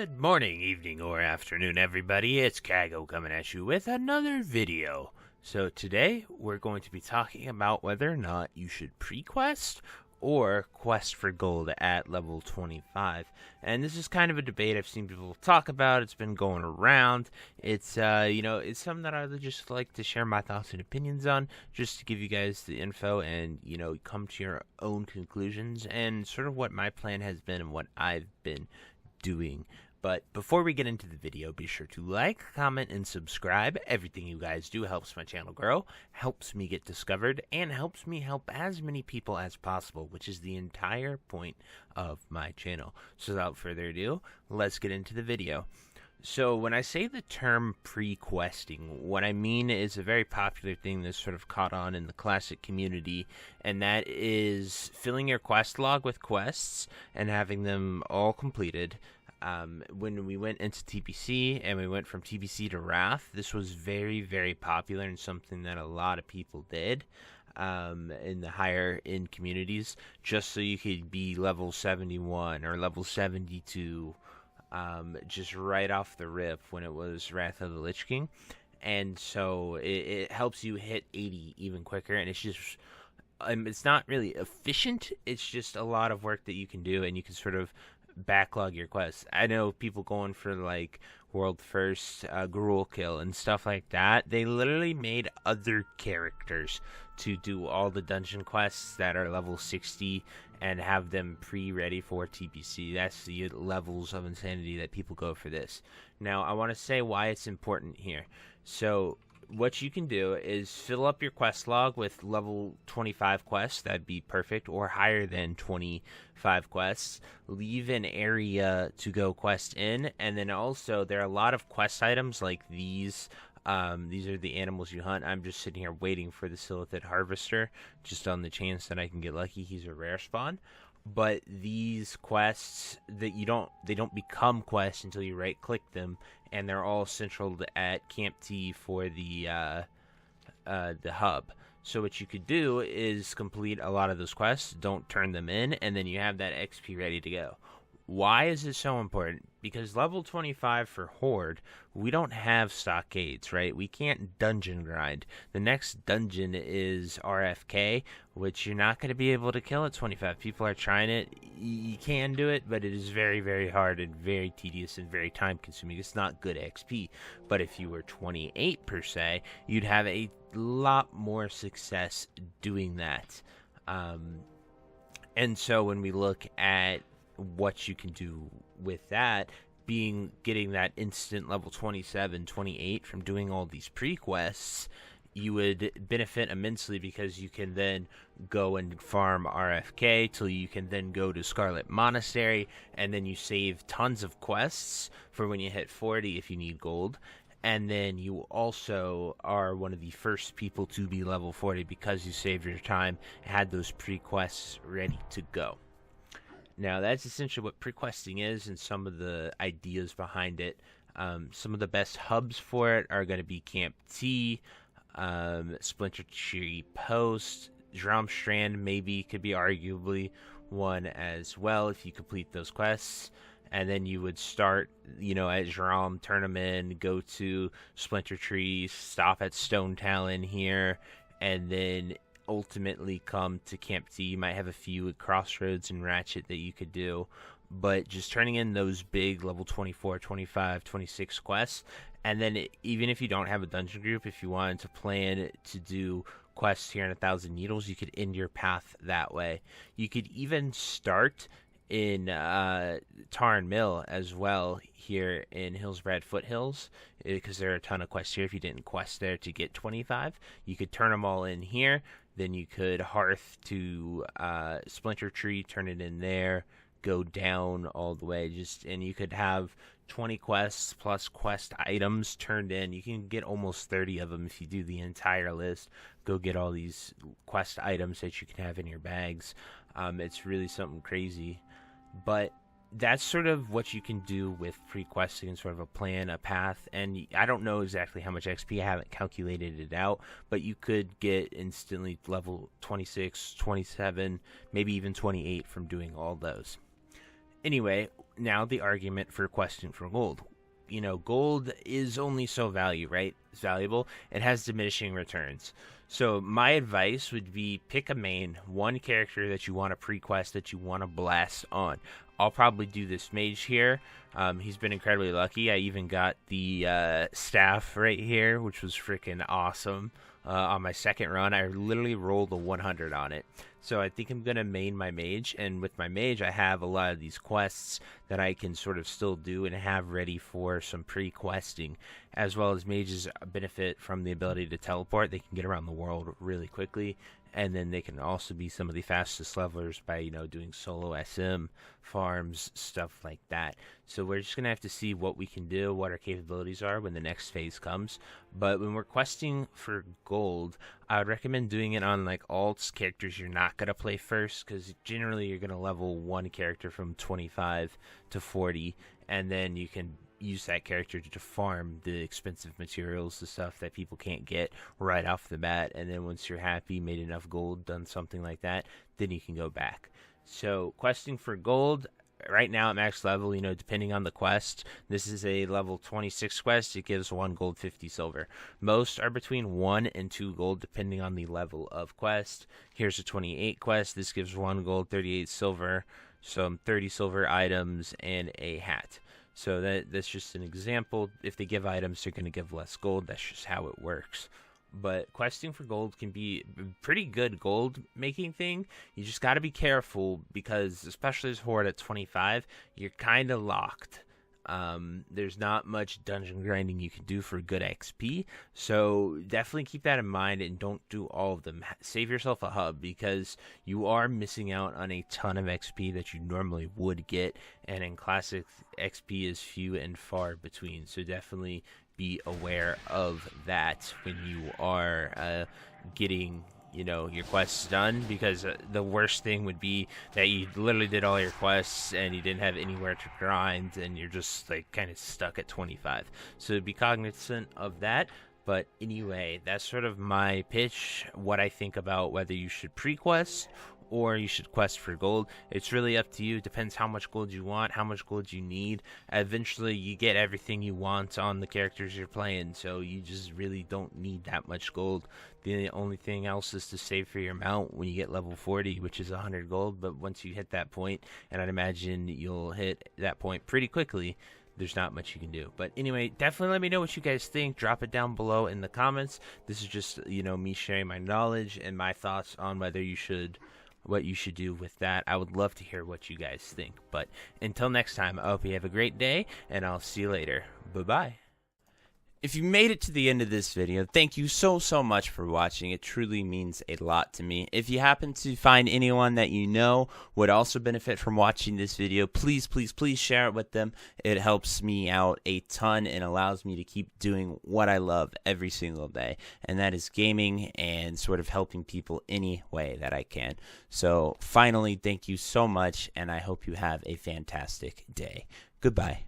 Good morning, evening, or afternoon, everybody. It's Kaghoe coming at you with another video. So today, we're going to be talking about whether or not you should pre-quest or quest for gold at level 25. And this is kind of a debate I've seen people talk about. It's been going around. It's, it's something that I would just like to share my thoughts and opinions on, just to give you guys the info and, come to your own conclusions and sort of what my plan has been and what I've been doing. But before we get into the video, be sure to like, comment, and subscribe. Everything you guys do helps my channel grow, helps me get discovered, and helps me help as many people as possible, which is the entire point of my channel. So without further ado, let's get into the video. So when I say the term pre-questing, what I mean is a very popular thing that's sort of caught on in the classic community, and that is filling your quest log with quests and having them all completed. When we went into TPC and we went from TPC to Wrath, this was very, very popular and something that a lot of people did in the higher end communities, just so you could be level 71 or level 72 just right off the rip when it was Wrath of the Lich King. And so it helps you hit 80 even quicker, and it's just it's not really efficient. It's just a lot of work that you can do, and you can sort of backlog your quests. I know people going for like world first gruel kill and stuff like that. They literally made other characters to do all the dungeon quests that are level 60 and have them pre-ready for TPC. That's the levels of insanity that people go for this. Now I want to say why it's important here. So what you can do is fill up your quest log with level 25 quests. That'd be perfect, or higher than 25 quests. Leave an area to go quest in, and then also there are a lot of quest items like these. These are the animals you hunt. I'm just sitting here waiting for the Silithid Harvester, just on the chance that I can get lucky. He's a rare spawn. But these quests that they don't become quests until you right click them, and they're all central at Camp T for the hub. So what you could do is complete a lot of those quests, don't turn them in, and then you have that XP ready to go. Why is it so important? Because level 25 for Horde, we don't have stockades, right? We can't dungeon grind. The next dungeon is RFK, which you're not going to be able to kill at 25. People are trying it. You can do it, but it is very, very hard and very tedious and very time consuming. It's not good XP. But if you were 28 per se, you'd have a lot more success doing that. And so when we look at what you can do with that, getting that instant level 27, 28 from doing all these pre-quests, you would benefit immensely, because you can then go and farm RFK till you can then go to Scarlet Monastery, and then you save tons of quests for when you hit 40 if you need gold. And then you also are one of the first people to be level 40 because you saved your time and had those pre-quests ready to go. Now, that's essentially what pre-questing is and some of the ideas behind it. Some of the best hubs for it are going to be Camp T, Splinter Tree Post, Drumstrand maybe could be arguably one as well if you complete those quests. And then you would start, at Drum, turn them in, go to Splinter Tree, stop at Stone Talon here, and then ultimately come to Camp T. You might have a few at Crossroads and Ratchet that you could do, but just turning in those big level 24, 25, 26 quests, and then even if you don't have a dungeon group, if you wanted to plan to do quests here in 1,000 Needles, you could end your path that way. You could even start in Tarn Mill as well here in Hillsbrad Foothills, because there are a ton of quests here. If you didn't quest there to get 25, you could turn them all in here. Then you could hearth to Splinter Tree, turn it in there, go down all the way, and you could have 20 quests plus quest items turned in. You can get almost 30 of them if you do the entire list. Go get all these quest items that you can have in your bags. It's really something crazy. But that's sort of what you can do with pre-questing and sort of a plan, a path. And I don't know exactly how much XP. I haven't calculated it out, but you could get instantly level 26, 27, maybe even 28 from doing all those. Anyway, now the argument for questing for gold. Gold is only so right? It's valuable. It has diminishing returns. So my advice would be pick a main, one character that you want to pre-quest, that you want to blast on. I'll probably do this mage here. He's been incredibly lucky. I even got the staff right here, which was freaking awesome. On my second run, I literally rolled a 100 on it. So I think I'm going to main my mage, and with my mage, I have a lot of these quests that I can sort of still do and have ready for some pre-questing, as well as mages benefit from the ability to teleport. They can get around the world really quickly, and then they can also be some of the fastest levelers by, doing solo SM farms, stuff like that. So we're just going to have to see what we can do, what our capabilities are when the next phase comes. But when we're questing for gold, I would recommend doing it on like alts, characters you're not going to play first, because generally you're going to level one character from 25 to 40, and then you can use that character to farm the expensive materials, the stuff that people can't get right off the bat. And then once you're happy, made enough gold, done something like that, then you can go back. So questing for gold, right now at max level, depending on the quest, this is a level 26 quest. It gives 1 gold, 50 silver. Most are between 1 and 2 gold depending on the level of quest. Here's a 28 quest. This gives 1 gold, 38 silver, some 30 silver items, and a hat. So that's just an example. If they give items, they're going to give less gold. That's just how it works. But questing for gold can be a pretty good gold making thing. You just got to be careful, because especially as Horde at 25, you're kind of locked. There's not much dungeon grinding you can do for good XP, so definitely keep that in mind and don't do all of them. Save yourself a hub, because you are missing out on a ton of XP that you normally would get, and in Classic, XP is few and far between, so definitely be aware of that when you are getting your quests done, because the worst thing would be that you literally did all your quests and you didn't have anywhere to grind, and you're just like kind of stuck at 25. So be cognizant of that. But anyway, that's sort of my pitch, what I think about whether you should pre-quest or you should quest for gold. It's really up to you. It depends how much gold you want, how much gold you need. Eventually, you get everything you want on the characters you're playing, so you just really don't need that much gold. The only thing else is to save for your mount when you get level 40, which is 100 gold. But once you hit that point, and I'd imagine you'll hit that point pretty quickly, there's not much you can do. But anyway, definitely let me know what you guys think. Drop it down below in the comments. This is just, me sharing my knowledge and my thoughts on what you should do with that. I would love to hear what you guys think. But until next time, I hope you have a great day, and I'll see you later. Bye-bye. If you made it to the end of this video, thank you so much for watching. It truly means a lot to me. If you happen to find anyone that you know would also benefit from watching this video, please share it with them. It helps me out a ton and allows me to keep doing what I love every single day, and that is gaming and sort of helping people any way that I can. So finally, thank you so much, and I hope you have a fantastic day. Goodbye.